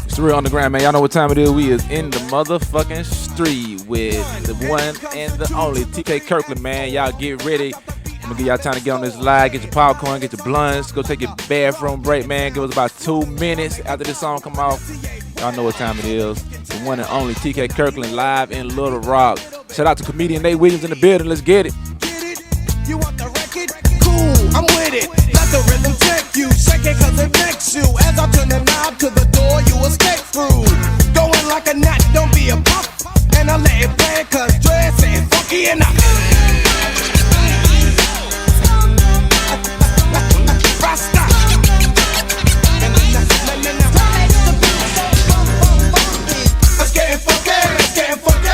It's the real underground, man. Y'all know what time it is. We is in the motherfucking street with the one and the only TK Kirkland, man. Y'all get ready. I'm gonna give y'all time to get on this live, get your popcorn, get your blunts, go take your bathroom break, man. Give us about 2 minutes after this song come off. Y'all know what time it is. The one and only TK Kirkland live in Little Rock. Shout out to comedian Nate Williams in the building. Let's get it. Get it? You want the record? Cool, I'm with it. Let the rhythm take you. Shake it cause it makes you. As I turn the knob to the door, you escape through. Going like a knot, don't be a pop. And I let it play cause dress ain't funky enough. Rasta. Let's get funky, let's get funky.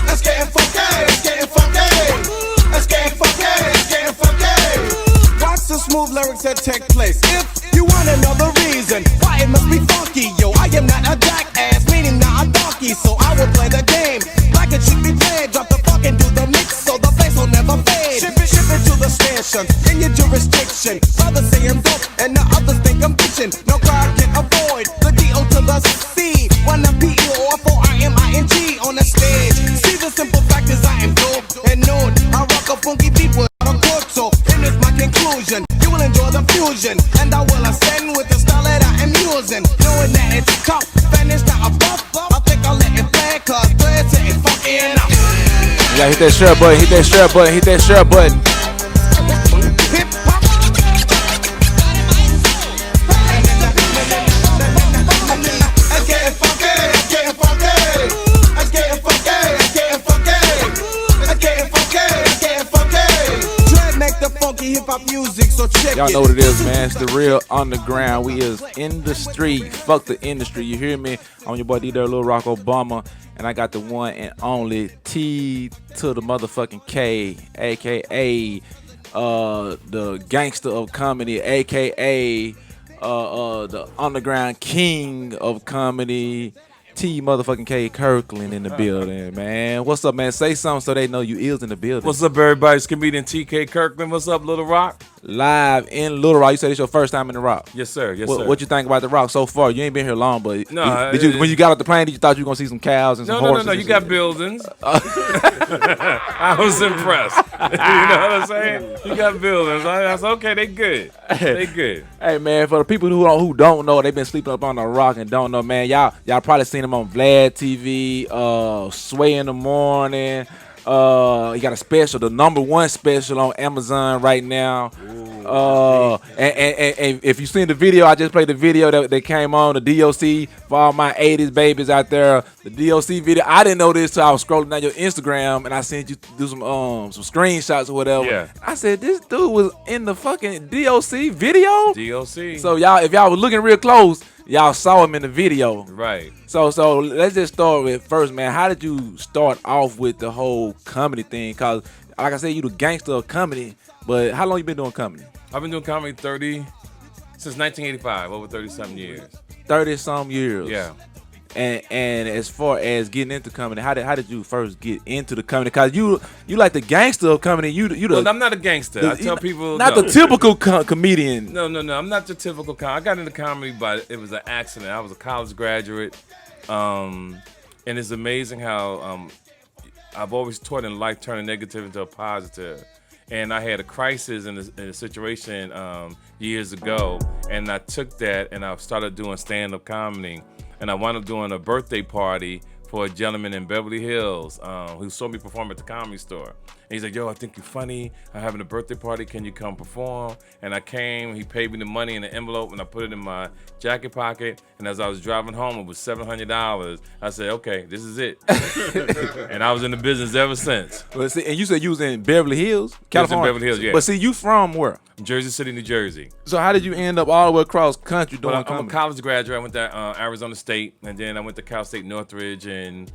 Let's get funky, let's get funky. Let's get funky, let's get funky. Watch the smooth lyrics that take place. If you want another reason why it must be funky, yo, I am not a jackass, meaning not a donkey. So I will play the game like it should be played. Drop the funk and do the mix so the bass will never fade. Ship it to the station in your jurisdiction. Brothers say I'm dope and the others think I'm bitching. No crowd can avoid the D.O. to the C. When I'm P-E-O-F-O-R-M-I-N-G on the stage. See the simple fact is I am dope and known. I rock a funky beat with a chord, so and it's my conclusion. You will enjoy the fusion, and I will ascend with the style that I am using. Knowing that it's tough, and it's not a buff. I think I'll let it play, cause threads ain't funky enough. Yeah, hit that share button, hit that share button, hit that share button. Hip hop. Let's get funky, let's get funky. Let's get funky, let's get funky. Let's get funky, let's get funky. Dread make the funky hip hop music, so check Y'all it. know what it is, man. It's the real underground. We is in the street. Fuck the industry. You hear me? I'm your boy D-Dirt, LILROCKOBAMA, and I got the one and only T to the motherfucking K, aka the gangster of comedy, aka the underground king of comedy, T motherfucking K Kirkland in the building, man. What's up, man? Say something so they know you is in the building. What's up, everybody? It's comedian TK Kirkland. What's up, Little Rock? Live in Little Rock. You said it's your first time in the Rock. Yes, sir. Yes, What, sir. what you think about the Rock so far? You ain't been here long, but No, did you when you got off the plane, did you thought you were gonna see some cows and some horses? No. and You shit? got buildings. I was impressed. You know what I'm saying? You got buildings. I said, okay, they good. They good. Hey man, for the people who don't know, they've been sleeping up on the Rock and don't know, man. Y'all probably seen him on Vlad TV, Sway in the Morning. He got a special, the #1 special on Amazon right now. And if you seen the video, I just played the video that came on the DOC for all my 80s babies out there. The DOC video, I didn't know this till I was scrolling down your Instagram and I seen you do some screenshots or whatever. Yeah. I said this dude was in the fucking DOC video. DOC. So if y'all was looking real close, y'all saw him in the video. Right. So let's just start with first, man. How did you start off with the whole comedy thing? Cause like I said, you the gangster of comedy. But how long you been doing comedy? I've been doing comedy since 1985, over 30-something years. 30-some years. Yeah. And as far as getting into comedy, how did you first get into the comedy? Cause you like the gangster of comedy. Well, I'm not a gangster. I tell people not no. the typical comedian. No. I'm not the typical I got into comedy, but it was an accident. I was a college graduate, and it's amazing how I've always taught in life turning negative into a positive. And I had a crisis in a situation years ago, and I took that and I started doing stand-up comedy. And I wound up doing a birthday party for a gentleman in Beverly Hills who saw me perform at the Comedy Store. And he's like, yo, I think you're funny. I'm having a birthday party. Can you come perform? And I came. He paid me the money in an envelope, and I put it in my jacket pocket. And as I was driving home, it was $700. I said, okay, this is it. And I was in the business ever since. Well, see, and you said you was in Beverly Hills, California. Beverly Hills, yeah. But see, you from where? Jersey City, New Jersey. So how did you end up all the way across country doing I'm comedy? a college graduate. I went to Arizona State, and then I went to Cal State Northridge in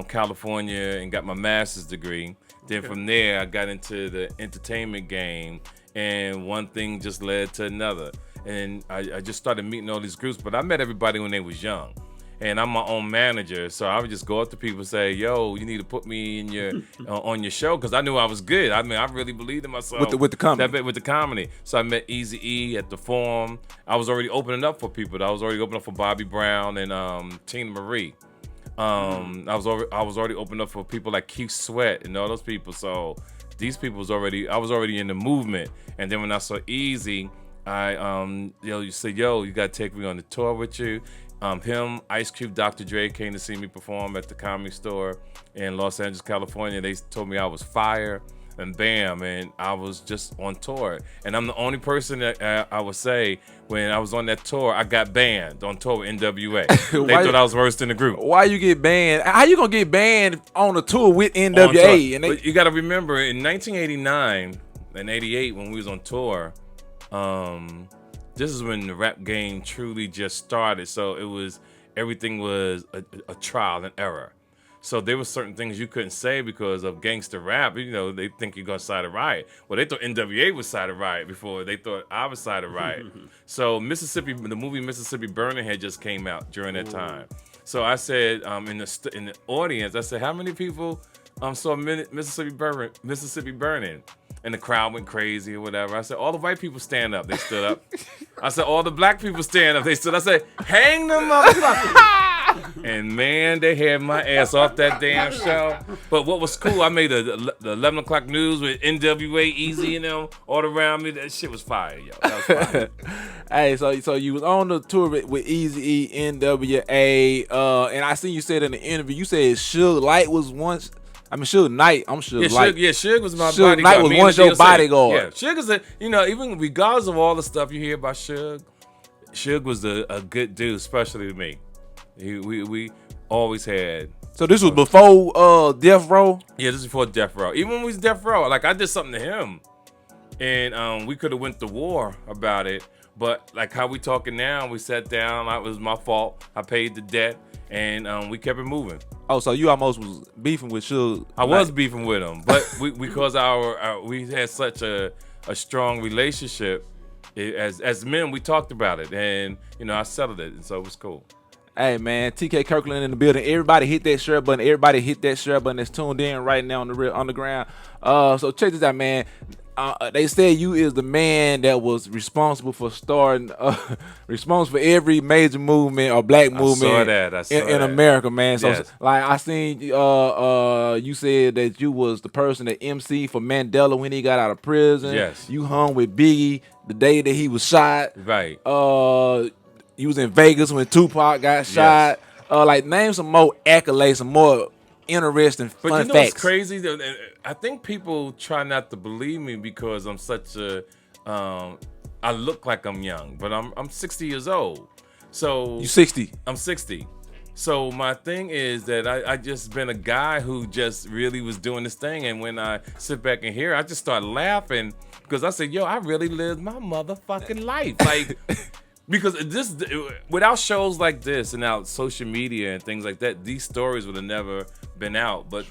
California and got my master's degree. Then from there, I got into the entertainment game, and one thing just led to another. And I just started meeting all these groups, but I met everybody when they was young. and I'm my own manager. So I would just go up to people and say, "Yo, you need to put me in your on your show," because I knew I was good. I mean, I really believed in myself with the comedy. That bit with the comedy. So I met Eazy E at the Forum. I was already opening up for people. I was already opening up for Bobby Brown and Tina Marie. I was already opening up for people like Keith Sweat and all those people. So these people I was already in the movement. And then when I saw Eazy, you said, "Yo, you gotta take me on the tour with you." Him, Ice Cube, Dr. Dre came to see me perform at the Comedy Store in Los Angeles, California. They told me I was fire, and bam, and I was just on tour. And I'm the only person that I would say when I was on that tour, I got banned on tour with NWA. They thought I was worse than the group. Why you get banned? How you gonna get banned on a tour with NWA? But you got to remember, in 1989 and 88, when we was on tour, this is when the rap game truly just started. So everything was a trial and error. So there were certain things you couldn't say because of gangster rap. You know, they think you're gonna side a riot. Well, they thought NWA was side a riot before they thought I was side a riot. So the movie Mississippi Burning had just came out during that time. So I said in the audience, I said, "How many people saw Mississippi Burning?" And the crowd went crazy or whatever. I said, "All the white people stand up." They stood up. I said, "All the black people stand up." They stood up. I said, "Hang them motherfuckers." And man, they had my ass off that damn show. But what was cool, I made the 11 o'clock news with NWA, Eazy and them all around me. That shit was fire, yo. That was fire. Hey, so you was on the tour with Eazy E, NWA, and I seen you said in the interview, you said Suge Light was once. I mean, Suge Knight. I'm Suge Light. Suge was my Suge bodyguard. Knight was once your bodyguard. Yeah, Suge is even regardless of all the stuff you hear about Suge was a good dude, especially to me. We always had. So this was before Death Row? Yeah, this is before Death Row. Even when we was Death Row, like I did something to him, and we could have went to war about it. But like how we talking now, we sat down. It was my fault. I paid the debt, and we kept it moving. Oh, so you almost was beefing with Suge? I was beefing with him, but because we had such a strong relationship as men, we talked about it, and I settled it, and so it was cool. Hey man, TK Kirkland in the building. Everybody hit that share button. Everybody hit that share button that's tuned in right now on the Real Underground. So check this out, man. They said you is the man that was responsible for starting, responsible for every major movement or black movement in America, man. So yes. like I seen, you said that you was the person that MC for Mandela when he got out of prison. Yes. You hung with Biggie the day that he was shot. Right. You was in Vegas when Tupac got shot. Like name some more accolades, some more interesting fun But you know facts. what's crazy? I think people try not to believe me because I'm such a I look like I'm young, but I'm 60 years old. So You 60? I'm 60. So my thing is that I just been a guy who just really was doing this thing, and when I sit back and hear, I just start laughing because I said, "Yo, I really lived my motherfucking life." Like because without shows like this and without social media and things like that, these stories would have never been out. But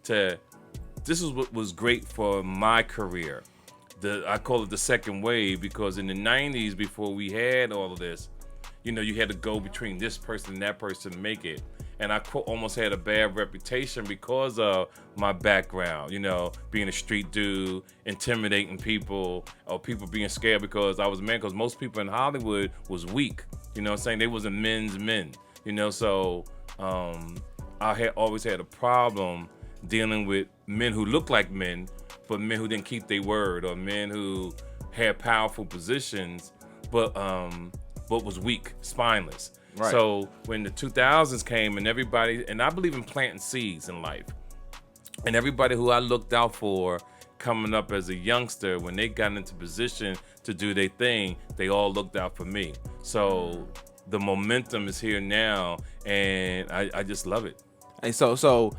this is what was great for my career. I call it the second wave because in the 90s, before we had all of this, you had to go between this person and that person to make it. And I almost had a bad reputation because of my background, being a street dude, intimidating people, or people being scared because I was a man, because most people in Hollywood was weak, what I'm saying? They wasn't men's men, so I had always had a problem dealing with men who looked like men, but men who didn't keep their word, or men who had powerful positions, but was weak, spineless. Right. So when the 2000s came and I believe in planting seeds in life, and everybody who I looked out for coming up as a youngster, when they got into position to do their thing, they all looked out for me. So the momentum is here now, and I just love it. And so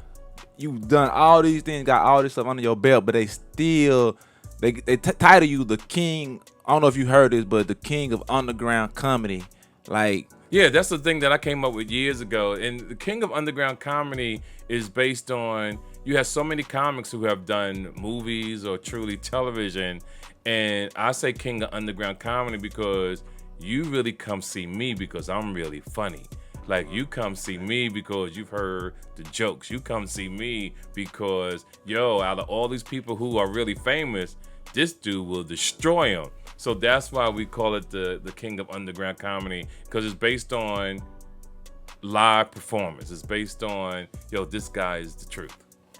you've done all these things, got all this stuff under your belt, but they still they title you the king. I don't know if you heard this, but the king of underground comedy. Like, yeah, that's the thing that I came up with years ago. And the king of underground comedy is based on, you have so many comics who have done movies or truly television. And I say king of underground comedy because you really come see me because I'm really funny. Like, you come see me because you've heard the jokes. You come see me because, out of all these people who are really famous, this dude will destroy them. So that's why we call it the King of Underground Comedy, because it's based on live performance. It's based on, this guy is the truth.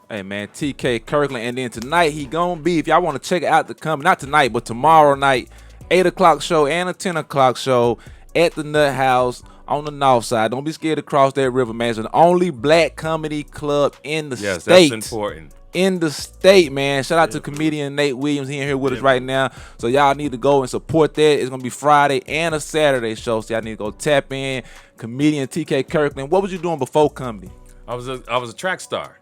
Hey man, TK Kirkland, and then tonight he gonna be, if y'all want to check out the company, not tonight, but tomorrow night, 8 o'clock show and a 10 o'clock show at the Nut House on the north side. Don't be scared to cross that river, man. It's the only black comedy club in the state. Yes, that's important. In the state, man. Shout out to comedian Nate Williams. He in here with us right now. So y'all need to go and support that. It's gonna be Friday and a Saturday show. So y'all need to go tap in. Comedian TK Kirkland. What was you doing before comedy? I was a track star.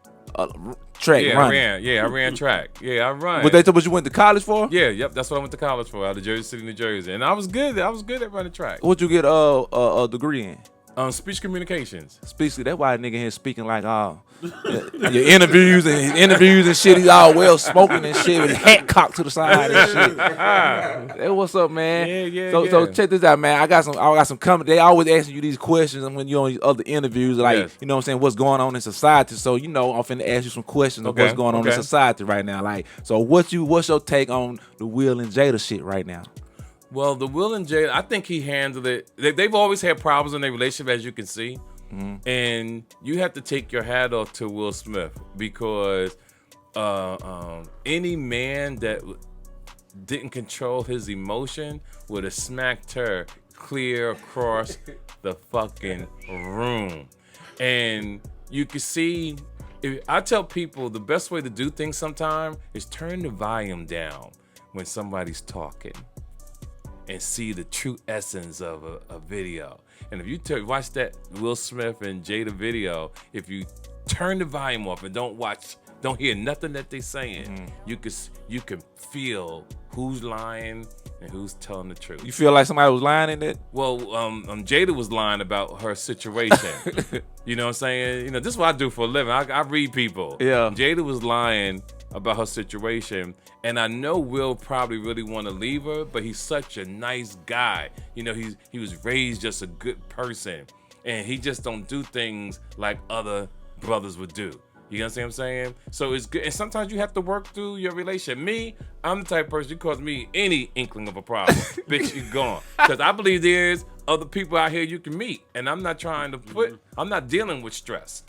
Track running. I ran track. Yeah, I run. What you went to college for? Yeah, yep. That's what I went to college for, out of Jersey City, New Jersey, and I was good. I was good at running track. What'd you get a degree in? Speech communications. That's why a nigga here speaking like your interviews and shit. He's all well spoken and shit with his hat cocked to the side and shit. Hey, what's up, man? Yeah. So check this out, man. I got some coming. They always asking you these questions when you're on these other interviews, like Yes. you know what I'm saying, what's going on in society. So I'm finna ask you some questions of what's going on in society right now. Like, so what's your take on the Will and Jada shit right now? Well, the Will and Jada, I think he handled it. They've always had problems in their relationship, as you can see. Mm-hmm. And you have to take your hat off to Will Smith, because any man that didn't control his emotion would have smacked her clear across the fucking room. And you can see, I tell people the best way to do things sometimes is turn the volume down when somebody's talking and see the true essence of a video. And if you watch that Will Smith and Jada video, if you turn the volume off and don't hear nothing that they're saying, you can feel who's lying and who's telling the truth. You feel like somebody was lying in it? Well, Jada was lying about her situation. You know what I'm saying? This is what I do for a living. I read people. Yeah. Jada was lying about her situation, and I know Will probably really want to leave her, but he's such a nice guy. He was raised just a good person, and he just don't do things like other brothers would do. You understand what I'm saying? So it's good, and sometimes you have to work through your relationship. Me, I'm the type of person, you cause me any inkling of a problem, bitch, you gone. Because I believe there's other people out here you can meet, and I'm not trying to I'm not dealing with stress.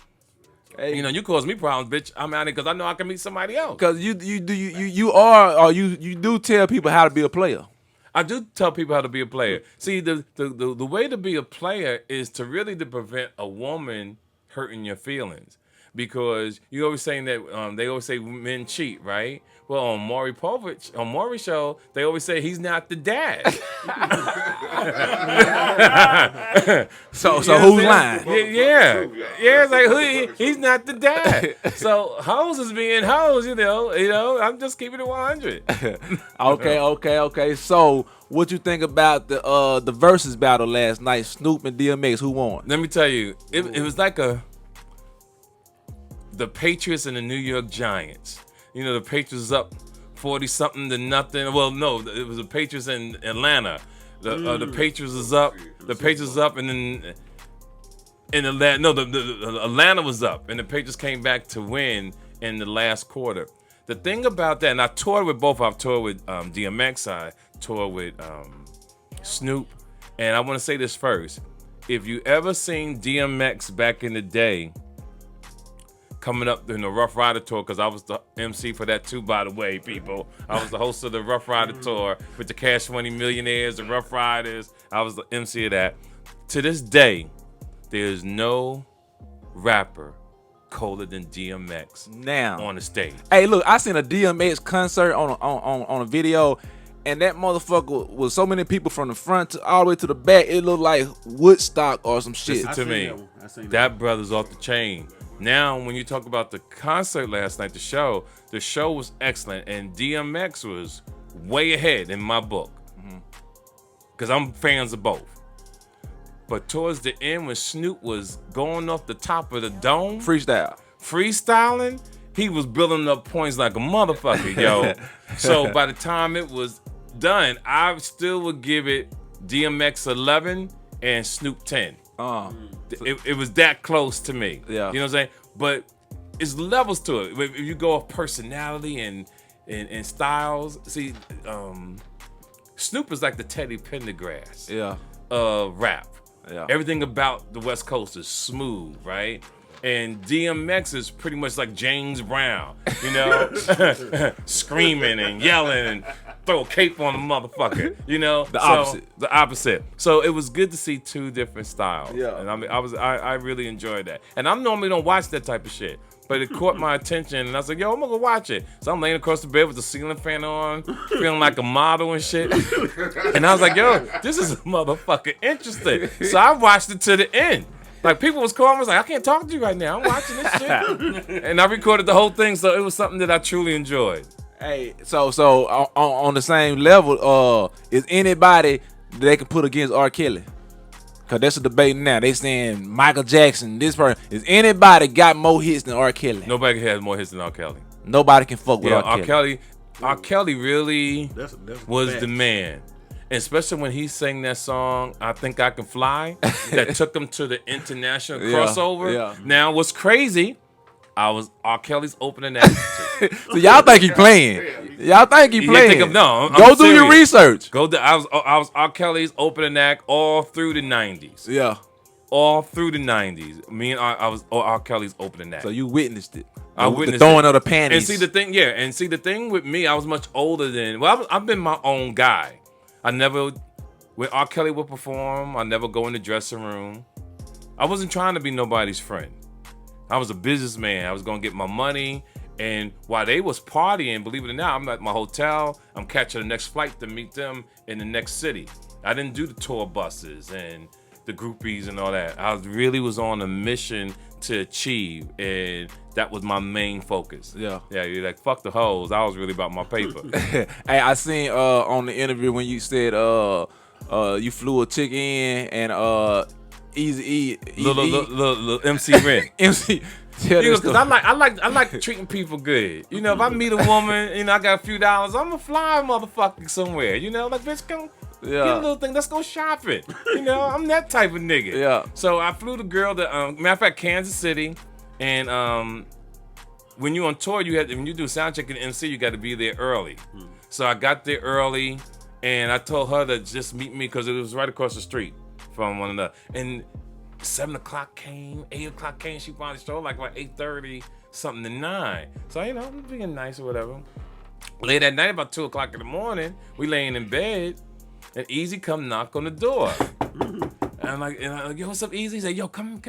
Hey. You cause me problems, bitch. I'm out here because I know I can meet somebody else. Because you do tell people how to be a player. I do tell people how to be a player. See, the way to be a player is to really prevent a woman hurting your feelings. Because you always saying that they always say men cheat, right? Well, on Maury's show, they always say he's not the dad. so who's lying? Yeah. It's like he's not the dad. So hoes is being hoes, I'm just keeping it 100. Okay. So what you think about the versus battle last night? Snoop and DMX, who won? Let me tell you, it was like the Patriots and the New York Giants. The Patriots up 40-something to nothing. Well, no, it was the Patriots in Atlanta. The Patriots was up. The Patriots up, and then in Atlanta, the Atlanta was up, and the Patriots came back to win in the last quarter. The thing about that, and I toured with both. I've toured with DMX. I toured with Snoop, and I want to say this first. If you ever seen DMX back in the day, coming up in the Rough Rider tour, because I was the MC for that too, by the way, people. I was the host of the Rough Rider tour with the Cash Money Millionaires, the Rough Riders. I was the MC of that. To this day, there's no rapper colder than DMX now on the stage. Hey, look, I seen a DMX concert on a video, and that motherfucker was so many people from the front all the way to the back. It looked like Woodstock or some shit. Listen to me. That brother's off the chain. Now, when you talk about the concert last night, the show was excellent, and DMX was way ahead in my book, because I'm fans of both. But towards the end, when Snoop was going off the top of the dome, freestyling, he was building up points like a motherfucker, yo. So by the time it was done, I still would give it DMX 11 and Snoop 10. It was that close to me. Yeah. You know what I'm saying? But it's levels to it. If you go off personality and styles, see, Snoop is like the Teddy Pendergrass of rap. Yeah. Everything about the West Coast is smooth, right? And DMX is pretty much like James Brown, you know, screaming and yelling and throw a cape on the motherfucker, you know. The opposite. The opposite. So it was good to see two different styles. Yeah. And I really enjoyed that. And I normally don't watch that type of shit, but it caught my attention, and I was like, yo, I'm gonna go watch it. So I'm laying across the bed with the ceiling fan on, feeling like a model and shit. And I was like, yo, this is motherfucking interesting. So I watched it to the end. Like, people was calling, I was like, I can't talk to you right now. I'm watching this shit. And I recorded the whole thing, so it was something that I truly enjoyed. Hey, so on the same level, is anybody that they can put against R. Kelly? Cause that's a debate now. They saying Michael Jackson, this person. Is anybody got more hits than R. Kelly? Nobody has more hits than R. Kelly. Nobody can fuck with R. Kelly. R. Kelly really was fact. the man. Especially when he sang that song, I Think I Can Fly, that took him to the international crossover. Yeah. Now, what's crazy, I was R. Kelly's opening act. So y'all think he playing? Y'all think he You playing? think of, no, I'm Go do your serious. research. I was R. Kelly's opening act all through the 90s. Yeah. All through the 90s. Me and I was R. Kelly's opening act. So you witnessed it. I witnessed the throwing it. of the panties. And see the thing with me, I was much older than. Well, I've been my own guy. When R. Kelly would perform, I never go in the dressing room. I wasn't trying to be nobody's friend. I was a businessman. I was gonna get my money. And while they was partying, believe it or not, I'm at my hotel. I'm catching the next flight to meet them in the next city. I didn't do the tour buses and the groupies and all that. I really was on a mission to achieve, and that was my main focus. Yeah. Yeah, you're like, fuck the hoes. I was really about my paper. Hey, I seen on the interview when you said you flew a chick in and Eazy E, Little MC Ren. MC. Tell You know, this cause story. I like treating people good. You know, if I meet a woman, you know, I got a few dollars, I'm gonna fly a motherfucker somewhere. You know, like, bitch, come get a little thing. Let's go shopping. You know, I'm that type of nigga. Yeah. So I flew the girl to matter of fact, Kansas City, and when you on tour, when you do sound check in MC, you got to be there early. So I got there early, and I told her to just meet me because it was right across the street from one another. And 7 o'clock came, 8 o'clock came. She finally showed like about 8:30, something to 9. So, you know, I'm being nice or whatever. Late at night, about 2 o'clock in the morning, we laying in bed, and Eazy come knock on the door. And I'm like, yo, what's up, Eazy? He said, yo, come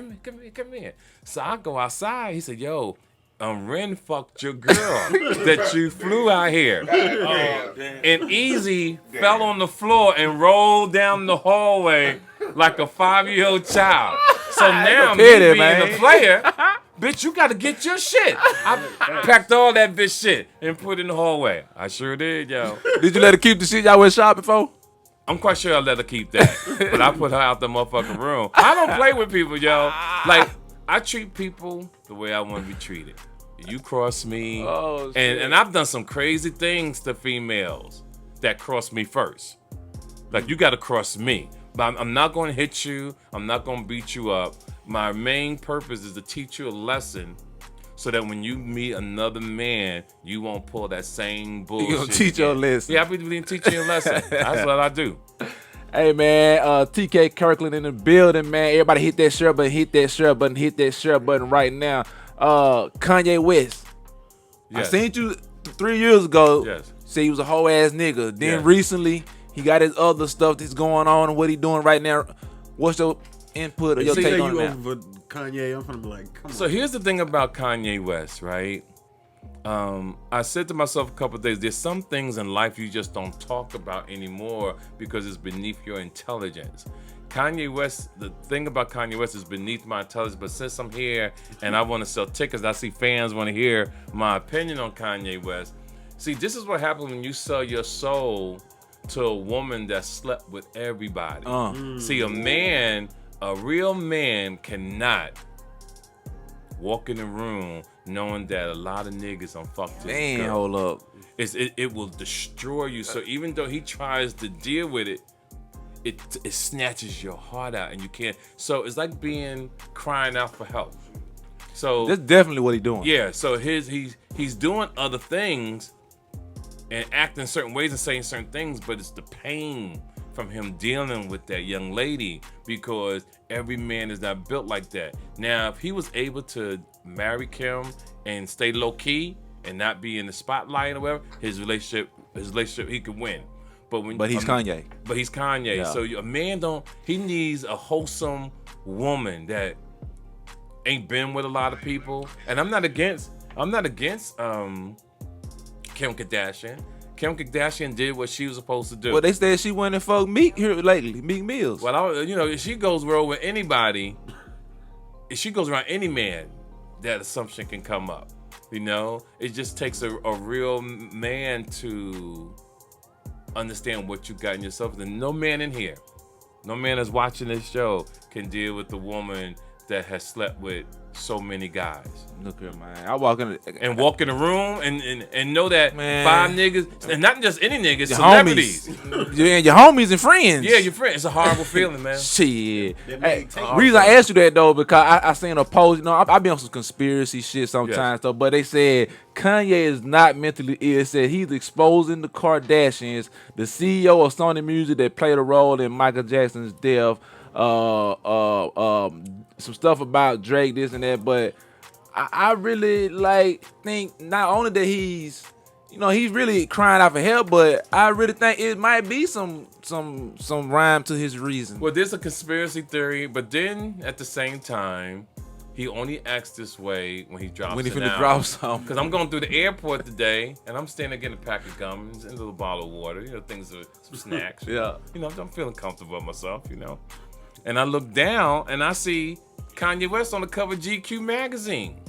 here. So I go outside. He said, yo, Ren fucked your girl that you flew out here. And Eazy fell on the floor and rolled down the hallway like a 5-year-old child. So now, me being the player, bitch, you gotta get your shit. I packed all that bitch shit and put it in the hallway. I sure did, yo. Did you let her keep the shit y'all went shopping for? I'm quite sure I let her keep that. But I put her out the motherfucking room. I don't play with people, yo. Like, I treat people the way I want to be treated. You cross me, and I've done some crazy things to females that cross me first. Like, you got to cross me. But I'm not going to hit you. I'm not going to beat you up. My main purpose is to teach you a lesson so that when you meet another man, you won't pull that same bullshit. You gonna teach your lesson. Yeah, I believe in teaching you a lesson. That's what I do. Hey, man, TK Kirkland in the building, man. Everybody hit that share button, hit that share button, hit that share button right now. Kanye West. Yes. I seen you 3 years ago. Yes. Say he was a whole ass nigga. Then Yeah. recently, he got his other stuff that's going on and what he doing right now. What's your input or your See take that on you that? over for Kanye, I'm gonna be like, come on. So here's the thing about Kanye West, right? I said to myself a couple of days, there's some things in life you just don't talk about anymore because it's beneath your intelligence. Kanye West, the thing about Kanye West is beneath my intelligence, but since I'm here and I want to sell tickets, I see fans want to hear my opinion on Kanye West. See, this is what happens when you sell your soul to a woman that slept with everybody. See, a real man cannot walk in the room knowing that a lot of niggas done fucked this Man, girl. hold up. It will destroy you. So even though he tries to deal with it, it snatches your heart out, and you can't. So it's like crying out for help. So That's definitely what he's doing. yeah. So he's doing other things and acting certain ways and saying certain things, but it's the pain from him dealing with that young lady, because every man is not built like that. Now, if he was able to marry Kim and stay low key and not be in the spotlight or whatever, his relationship he could win. But he's Kanye. But he's Kanye. Yeah. So a man he needs a wholesome woman that ain't been with a lot of people. And I'm not against Kim Kardashian. Kim Kardashian did what she was supposed to do. Well, they said she went and fucked Meek here lately, Meek Mills. Well, if she goes roll with anybody, if she goes around any man, that assumption can come up. It just takes a real man to understand what you got in yourself. And no man in here, no man that's watching this show can deal with the woman that has slept with so many guys. Look here, man. I walk in the room and know that Man. 5 niggas, and not just any niggas, your celebrities. homies. Your homies and friends. Yeah, your friends. It's a horrible feeling, man. Shit. That Hey, make take- reason I asked you that though, because I seen a post. I be on some conspiracy shit sometimes though, but they said Kanye is not mentally ill. It said he's exposing the Kardashians, the CEO of Sony Music that played a role in Michael Jackson's death. Some stuff about Drake, this and that, but I really think not only that he's really crying out for help, but I really think it might be some rhyme to his reason. Well, there's a conspiracy theory, but then at the same time, he only acts this way when he drops When he it finna out. drop something. Because I'm going through the airport today, and I'm standing there getting a pack of gums and a little bottle of water, some snacks. Yeah. I'm feeling comfortable with myself, And I look down, and I see Kanye West on the cover of GQ magazine.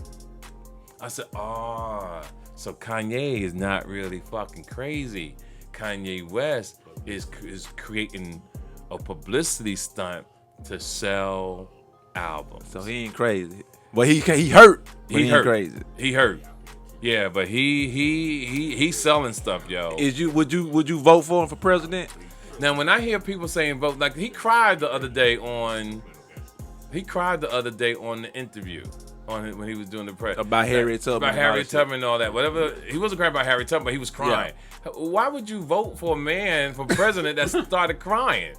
I said, so Kanye is not really fucking crazy. Kanye West is creating a publicity stunt to sell albums. So he ain't crazy. But he hurt. But he ain't hurt. crazy. He hurt. Yeah, but he's selling stuff, yo. Would you vote for him for president? Now, when I hear people saying vote, like he cried the other day on the interview when he was doing the press About Harriet Tubman. About Harriet Tubman and all that. Whatever, he wasn't crying about Harriet Tubman, but he was crying. Yeah. Why would you vote for a man for president that started crying?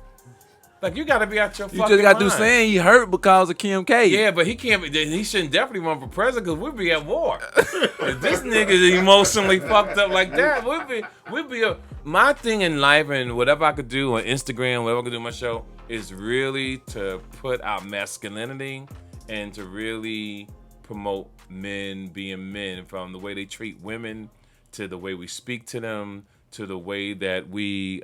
Like, you got to be out your fucking mind. You just got to do saying he hurt because of Kim K. Yeah, but he can't. He shouldn't definitely run for president because we'd be at war. If this nigga is emotionally fucked up like that, we'd be. My thing in life and whatever I could do on Instagram, whatever I could do on my show, is really to put out masculinity and to really promote men being men, from the way they treat women to the way we speak to them to the way that we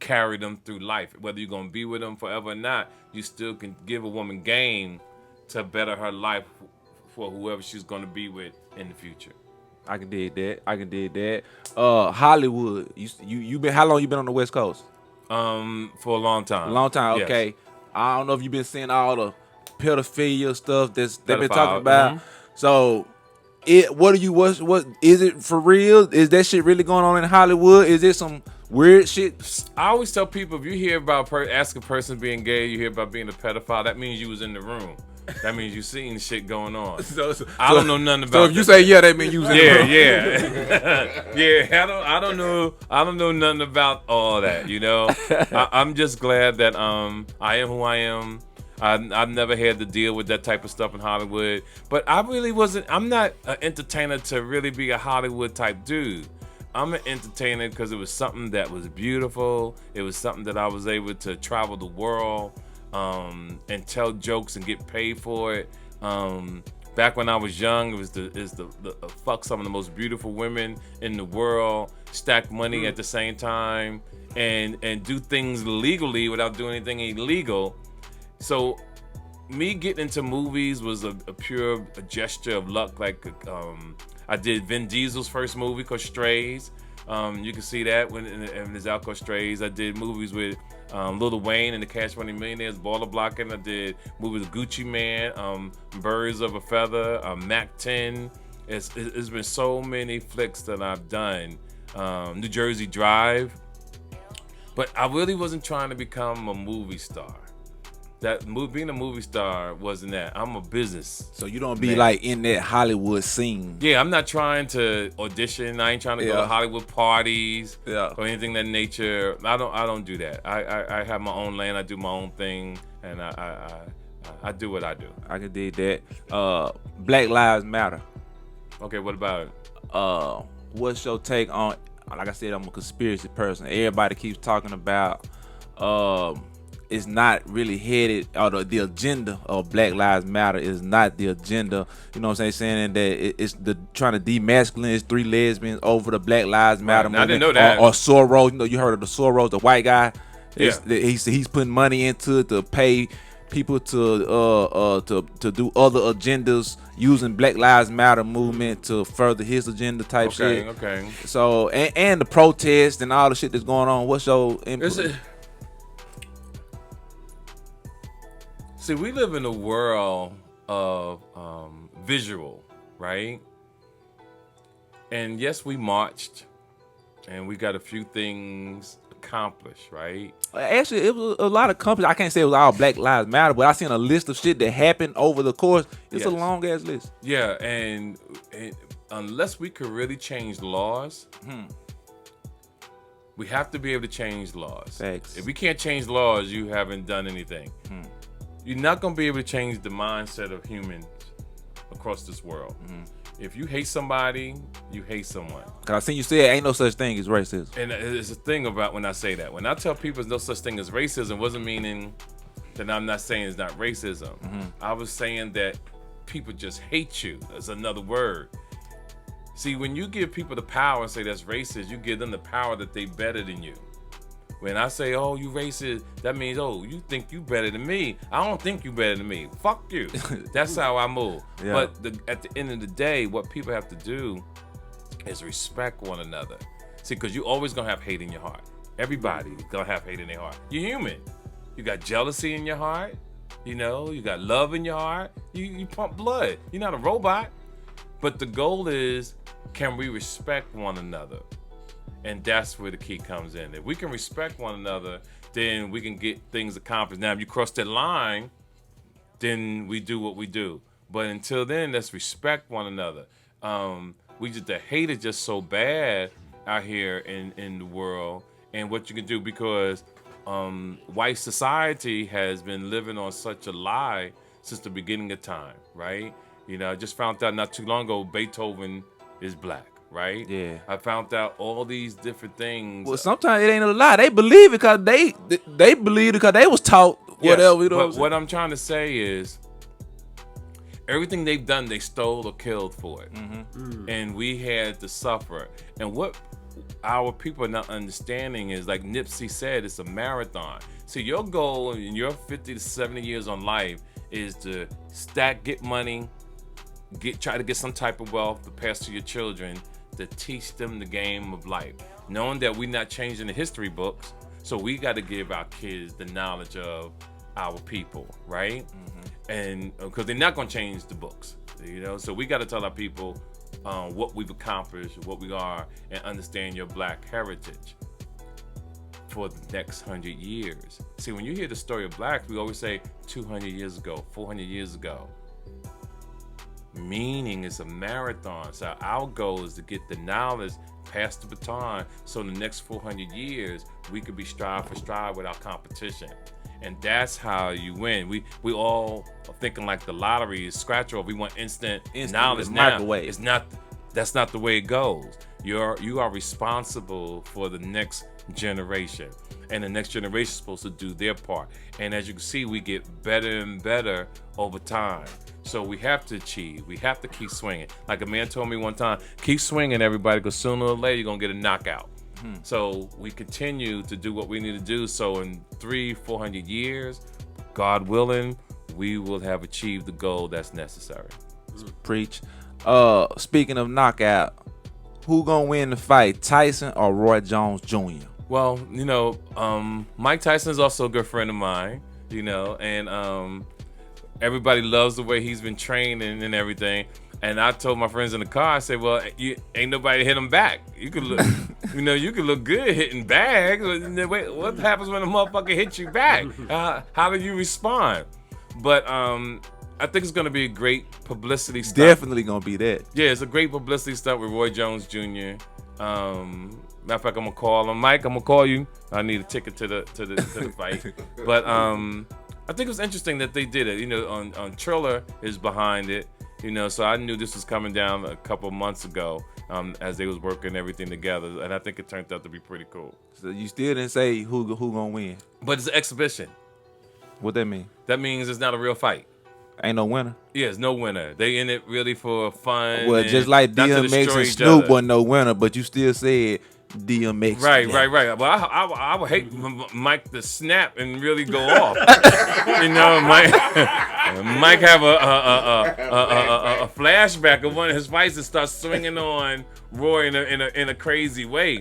carry them through life. Whether you're going to be with them forever or not, you still can give a woman game to better her life for whoever she's going to be with in the future. I can dig that. Hollywood. You been, how long you been on the West Coast? For a long time. Yes. Okay. I don't know if you've been seeing all the pedophilia stuff they've been talking about. Mm-hmm. So what is it for real? Is that shit really going on in Hollywood? Is it some weird shit? I always tell people, if you hear about ask a person being gay, you hear about being a pedophile, that means you was in the room. That means you seen shit going on. I don't know nothing about. So if you say that means you was in the room. Yeah. I don't know nothing about all that. I'm just glad that I am who I am. I've never had to deal with that type of stuff in Hollywood, but I really wasn't. I'm not an entertainer to really be a Hollywood type dude. I'm an entertainer because it was something that was beautiful. It was something that I was able to travel the world and tell jokes and get paid for it. Back when I was young, it was the fuck some of the most beautiful women in the world, stack money at the same time, and do things legally without doing anything illegal. So me getting into movies was a pure gesture of luck. Like I did Vin Diesel's first movie called Strays. You can see that when it's out called Strays. I did movies with Lil Wayne and the Cash Money Millionaires, Baller Blocking. I did movies with Gucci Man, Birds of a Feather, Mac 10. It's been so many flicks that I've done. New Jersey Drive. But I really wasn't trying to become a movie star. Being a movie star wasn't that. I'm a business. So you don't be like in that Hollywood scene. Yeah, I'm not trying to audition. I ain't trying to go to Hollywood parties or anything of that nature. I don't do that. I have my own lane. I do my own thing, and I do what I do. I can dig that. Black Lives Matter. Okay, what about it? What's your take on? Like I said, I'm a conspiracy person. Everybody keeps talking about it's not really headed, or the agenda of Black Lives Matter is not the agenda. You know what I'm saying? That it's the trying to demasculine 3 lesbians over the Black Lives Matter movement. I didn't know that. Or Soros. You know, you heard of the Soros, the white guy. Yeah. He's putting money into it to pay people to do other agendas using Black Lives Matter movement to further his agenda type shit. Okay. So and the protests and all the shit that's going on. What's your input? See, we live in a world of visual, right? And yes, we marched, and we got a few things accomplished, right? Actually, it was a lot of companies. I can't say it was all Black Lives Matter, but I seen a list of shit that happened over the course. It's a long ass list. Yeah, and unless we could really change laws, we have to be able to change laws. Facts. If we can't change laws, you haven't done anything. You're not going to be able to change the mindset of humans across this world. If you hate somebody, you hate someone. Cause I seen you say ain't no such thing as racism. And it's a thing about when I say that. When I tell people there's no such thing as racism, wasn't meaning that I'm not saying it's not racism. I was saying that people just hate you. That's another word. See, when you give people the power and say that's racist, you give them the power that they better than you. When I say, oh, you racist, that means, oh, you think you better than me. I don't think you better than me. Fuck you. That's how I move. Yeah. But at the end of the day, what people have to do is respect one another. See, because you always going to have hate in your heart. Everybody's going to have hate in their heart. You're human. You got jealousy in your heart. You know, you got love in your heart. You pump blood. You're not a robot. But the goal is, can we respect one another? And that's where the key comes in. If we can respect one another, then we can get things accomplished. Now, if you cross that line, then we do what we do. But until then, let's respect one another. The hate is just so bad out here in the world. And what you can do, because white society has been living on such a lie since the beginning of time, right? You know, I just found out not too long ago, Beethoven is black. Right? Yeah. I found out all these different things. Well, sometimes it ain't a lie. They believe it because they believe it because they was taught whatever. You know what I'm trying to say is, everything they've done, they stole or killed for it, and we had to suffer. And what our people are not understanding is, like Nipsey said, it's a marathon. So your goal in your 50 to 70 years on life is to get money, try to get some type of wealth to pass to your children, to teach them the game of life, knowing that we're not changing the history books. So we got to give our kids the knowledge of our people, right? And because they're not going to change the books, you know. So we got to tell our people what we've accomplished, what we are, and understand your black heritage for the next 100 years. See, when you hear the story of blacks, we always say 200 years ago, 400 years ago. Meaning it's a marathon. So our goal is to get the knowledge, pass the baton, so in the next 400 years we could be stride for stride with our competition. And that's how you win. We all are thinking like the lottery is scratch off. We want instant knowledge now. Microwave. It's not. That's not the way it goes. You are responsible for the next generation, and the next generation is supposed to do their part. And as you can see, we get better and better over time. So we have to achieve. We have to keep swinging. Like a man told me one time, keep swinging, everybody, because sooner or later you're going to get a knockout. So we continue to do what we need to do. So in 300-400 years, God willing, we will have achieved the goal that's necessary. Preach. Speaking of knockout, who gonna win the fight, Tyson or Roy Jones Jr.? Well, you know, Mike Tyson is also a good friend of mine, you know, and everybody loves the way he's been training and everything. And I told my friends in the car, I said, well, you ain't nobody hit him back. You could look. You know, you can look good hitting bags. But wait, what happens when a motherfucker hits you back? How do you respond? But I think it's going to be a great publicity stunt. Definitely going to be that. Yeah, it's a great publicity stunt with Roy Jones Jr. Matter of fact, I'm gonna call him. Mike, I'm gonna call you. I need a ticket to the fight. But I think it was interesting that they did it. You know, on Triller is behind it. You know, so I knew this was coming down a couple months ago as they was working everything together, and I think it turned out to be pretty cool. So you still didn't say who gonna win. But it's an exhibition. What that mean? That means it's not a real fight. Ain't no winner. Yeah, it's no winner. They in it really for fun. Well, just like not to DMX destroy and each Snoop other. wasn't no winner, but you still said DMX. Right. Well, I would hate Mike to snap and really go off. You know, Mike have a flashback of one of his fights and start swinging on Roy in a crazy way.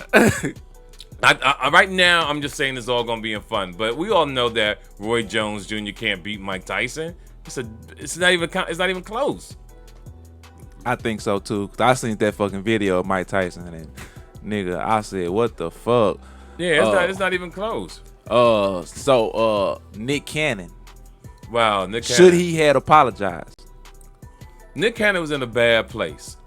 Right now, I'm just saying it's all gonna be in fun, but we all know that Roy Jones Jr. can't beat Mike Tyson. It's not even close. I think so too. 'Cause I seen that fucking video of Mike Tyson and nigga, I said, what the fuck? Yeah, it's not even close. So Nick Cannon. Wow, Nick Cannon. Should he had apologized? Nick Cannon was in a bad place.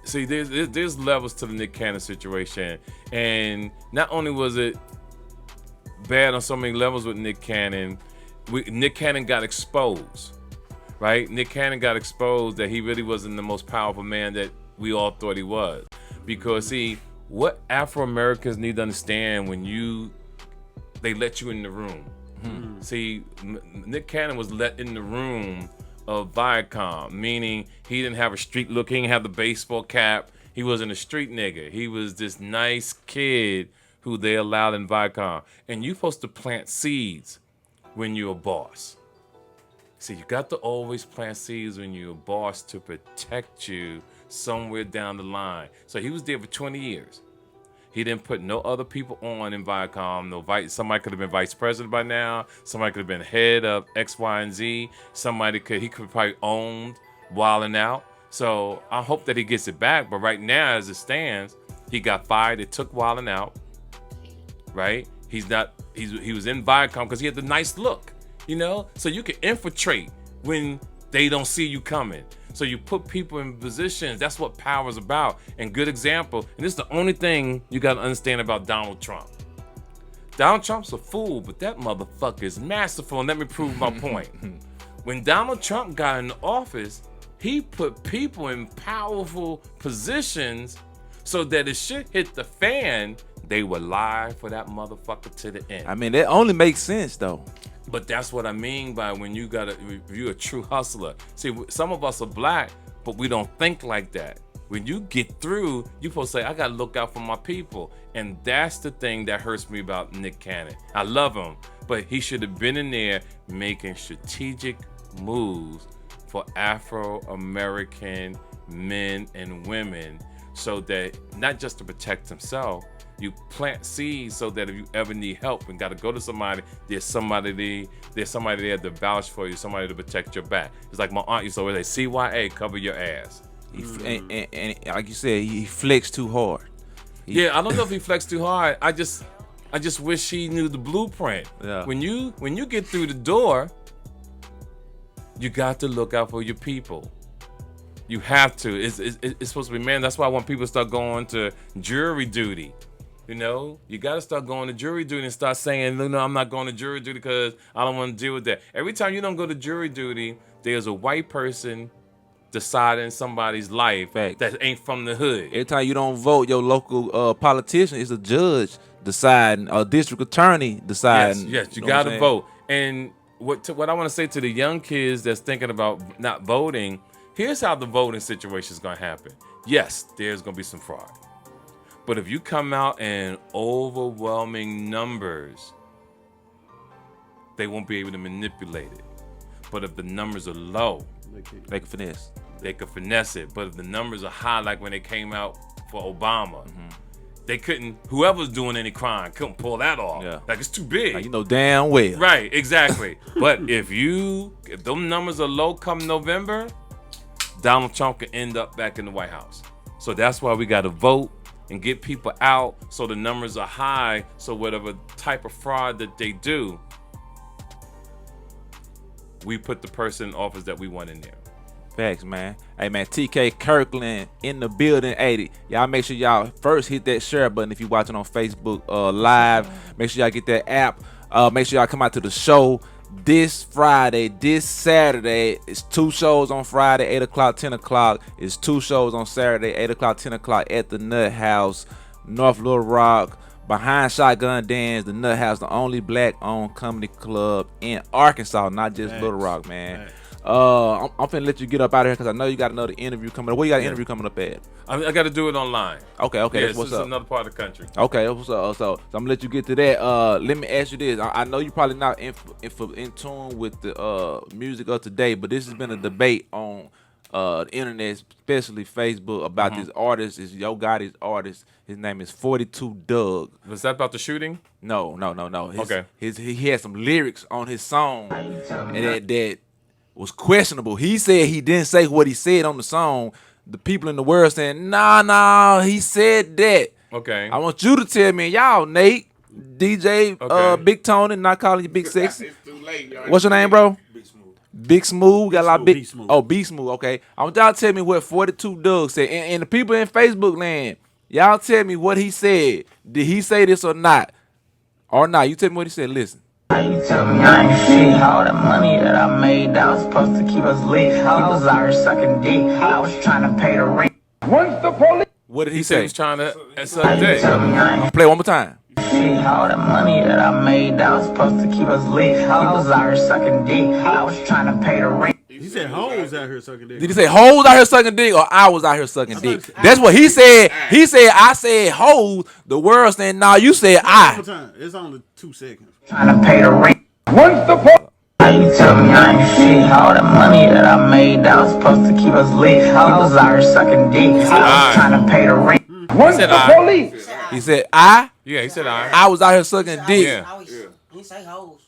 See, there's levels to the Nick Cannon situation, and not only was it bad on so many levels with Nick Cannon, Nick Cannon got exposed, right? Nick Cannon got exposed that he really wasn't the most powerful man that we all thought he was. Because see, what Afro-Americans need to understand when they let you in the room. See, Nick Cannon was let in the room of Viacom, meaning he didn't have a street look, he didn't have the baseball cap, he wasn't a street nigga. He was this nice kid who they allowed in Viacom. And you're supposed to plant seeds when you're a boss. See, you got to always plant seeds when you're a boss to protect you somewhere down the line. So he was there for 20 years. He didn't put no other people on in Viacom. Somebody could have been vice president by now. Somebody could have been head of X, Y, and Z. He could probably owned Wild 'N Out. So I hope that he gets it back. But right now, as it stands, he got fired. It took Wild 'N Out, right? He was in Viacom because he had the nice look, you know? So you can infiltrate when they don't see you coming. So you put people in positions. That's what power is about. And good example, and this is the only thing you got to understand about Donald Trump. Donald Trump's a fool, but that motherfucker is masterful. And let me prove my point. When Donald Trump got in office, he put people in powerful positions so that if shit hit the fan, they would lie for that motherfucker to the end. I mean, that only makes sense though. But that's what I mean by when you're a true hustler. See, some of us are black, but we don't think like that. When you get through, you're supposed to say, I gotta look out for my people. And that's the thing that hurts me about Nick Cannon. I love him, but he should have been in there making strategic moves for Afro-American men and women so that not just to protect himself, you plant seeds so that if you ever need help and got to go to somebody, there's somebody there to vouch for you, somebody to protect your back. It's like my aunt used to always say, CYA, cover your ass. And like you said, he flexed too hard. Yeah, I don't know if he flexed too hard. I just wish he knew the blueprint. Yeah. When you get through the door, you got to look out for your people. You have to. It's supposed to be, man. That's why when people start going to jury duty, you know, you got to start going to jury duty and start saying, no, I'm not going to jury duty because I don't want to deal with that. Every time you don't go to jury duty, there's a white person deciding somebody's life that ain't from the hood. Every time you don't vote, your local politician is a judge deciding, a district attorney deciding. Yes, you got to vote. And what I want to say to the young kids that's thinking about not voting, here's how the voting situation is going to happen. Yes, there's going to be some fraud. But if you come out in overwhelming numbers, they won't be able to manipulate it. But if the numbers are low, they can finesse. They could finesse it. But if the numbers are high, like when they came out for Obama, they couldn't, whoever's doing any crime couldn't pull that off. Yeah. Like, it's too big. Like, you know damn well. Right, exactly. But if them numbers are low come November, Donald Trump could end up back in the White House. So that's why we got to vote. and get people out so the numbers are high, so whatever type of fraud that they do, we put the person in office that we want in there. Facts, man. Hey, man, TK Kirkland in the building. 80. Y'all make sure y'all first hit that share button if you're watching on Facebook live. Make sure y'all get that app. Make sure y'all come out to the show this Friday, this Saturday. It's 2 shows on Friday, 8 o'clock, 10 o'clock. It's 2 shows on Saturday, 8 o'clock, 10 o'clock at the Nut House, North Little Rock, behind Shotgun Dance. The Nut House, the only black-owned comedy club in Arkansas, not just Little Rock, man. I'm finna let you get up out of here because I know you got another interview coming up. Where you got an interview coming up at? I got to do it online. Okay, Yeah, that's what's this up. is another part of the country. Okay, what's up? So I'm gonna let you get to that. Let me ask you this. I know you're probably not in tune with the music of today, but this has been a debate on the internet, especially Facebook, about this artist. Is Yo Gotti's artist. His name is 42 Doug. Was that about the shooting? No. Okay. He had some lyrics on his song and that was questionable. He said he didn't say what he said on the song. The people in the world saying, nah, he said that. Okay. I want you to tell me, y'all, Nate, DJ, Big Tony, not calling you Big Sexy. It's too late. What's your name, bro? Big Smooth. Got a lot of big. B Smooth. Oh, B Smooth. Okay. I want y'all to tell me what 42 Doug said. And the people in Facebook land, y'all tell me what he said. Did he say this or not? Or not? You tell me what he said. Listen. You tell me I ain't shit. All the money that I made, that was supposed to keep us lit. He was out here sucking dick. I was trying to pay the rent. What did he He said he say? was trying to suck You dick. tell me I ain't Play it one more time. shit. All the money that I made, that was supposed to keep us lit. He was out here sucking dick. I was trying to pay the rent. He said hoes out here sucking dick. Did he say hoes out here sucking dick or I was out here sucking dick? That's what he said. He said I said hoes. The world saying nah. You said One more I. time. It's only 2 seconds. Trying to pay the rent. You tell me I ain't shit. All the money that I made, that was supposed to keep us lit. He was out here sucking dick. I was trying to pay the rent. He said I. He said I. Yeah, he said I. I was out here sucking dick. Yeah. He say hoes.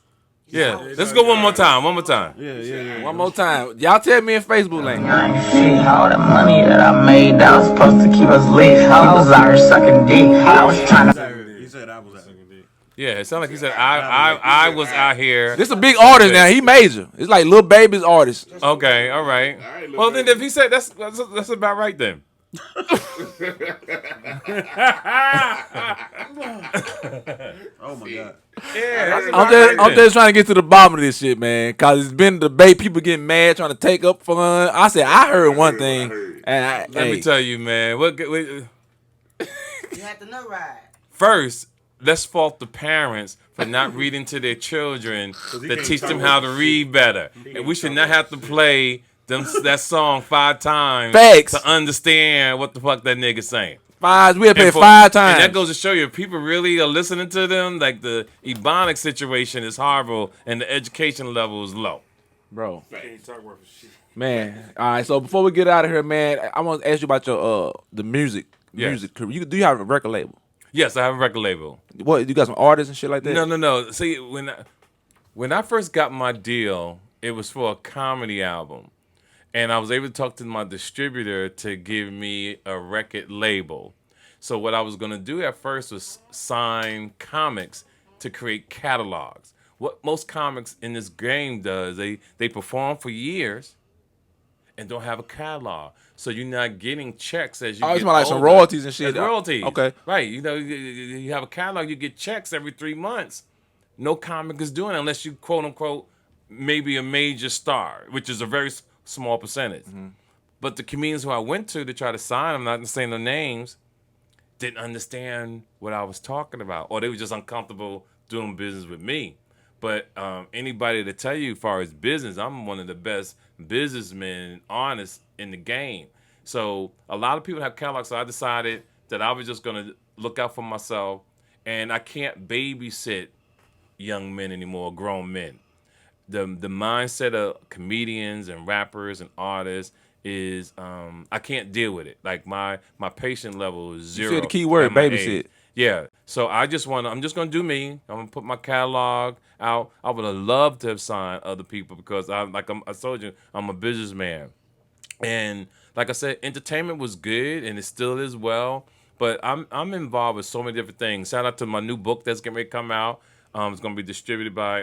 Yeah. Let's go one more time. One more time. Yeah. One more time. Y'all tell me in Facebook lane. I ain't shit. All the money that I made, that was supposed to keep us lit. He was out here sucking dick. I was trying to. He said I was out sucking dick. Yeah, it sounded like he said I was out here. This a big artist now. He major. It's like Lil Baby's artist. Okay, all right. Well, then if he said that's about right then. Oh my God. Yeah, I'm just trying to get to the bottom of this shit, man. Cause it's been a debate. People getting mad, trying to take up fun. I said I heard one thing, and Let me tell you, man. You had the nut ride. First, let's fault the parents for not reading to their children that teach them how to read better. And we should not have to play that song 5 times Facts. to understand what the fuck that nigga saying. five. We have paid And 5 times. And that goes to show you, if people really are listening to them, like the Ebonics situation is horrible and the education level is low. Bro. Man, all right. So before we get out of here, man, I want to ask you about your the music career. Do you have a record label? Yes, I have a record label. What, you got some artists and shit like that? No. See, when I first got my deal, it was for a comedy album. And I was able to talk to my distributor to give me a record label. So what I was going to do at first was sign comics to create catalogs. What most comics in this game does, they perform for years and don't have a catalog. So you're not getting checks as you get it's more like older. some royalties and shit. That's royalties. Okay. Right. You know, you have a catalog, you get checks every 3 months. No comic is doing it unless you, quote unquote, maybe a major star, which is a very small percentage. Mm-hmm. But the comedians who I went to try to sign them, not saying their names, didn't understand what I was talking about, or they were just uncomfortable doing business with me. But anybody to tell you, as far as business, I'm one of the best businessmen and artists in the game. So a lot of people have catalogs, so I decided that I was just going to look out for myself, and I can't babysit young men anymore, grown men. The mindset of comedians and rappers and artists is I can't deal with it. Like my patient level is 0. You said the key word, at my babysit. age. Yeah. So I'm just gonna do me. I'm gonna put my catalog out. I would have loved to have signed other people because I told you, I'm a businessman. And like I said, entertainment was good and it still is well. But I'm involved with so many different things. Shout out to my new book that's getting ready to come out. It's going to be distributed by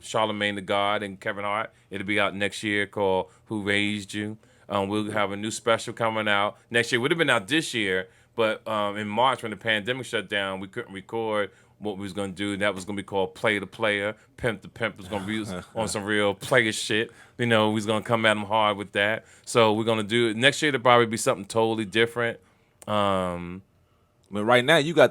Charlamagne the God and Kevin Hart. It'll be out next year called Who Raised You. We'll have a new special coming out next year. Would have been out this year, but in March when the pandemic shut down, we couldn't record what we was going to do. That was going to be called Play the Player. Pimp the Pimp was going to be on some real player shit. You know, we was going to come at them hard with that. So we're going to do it. Next year, it'll probably be something totally different. But right now, you got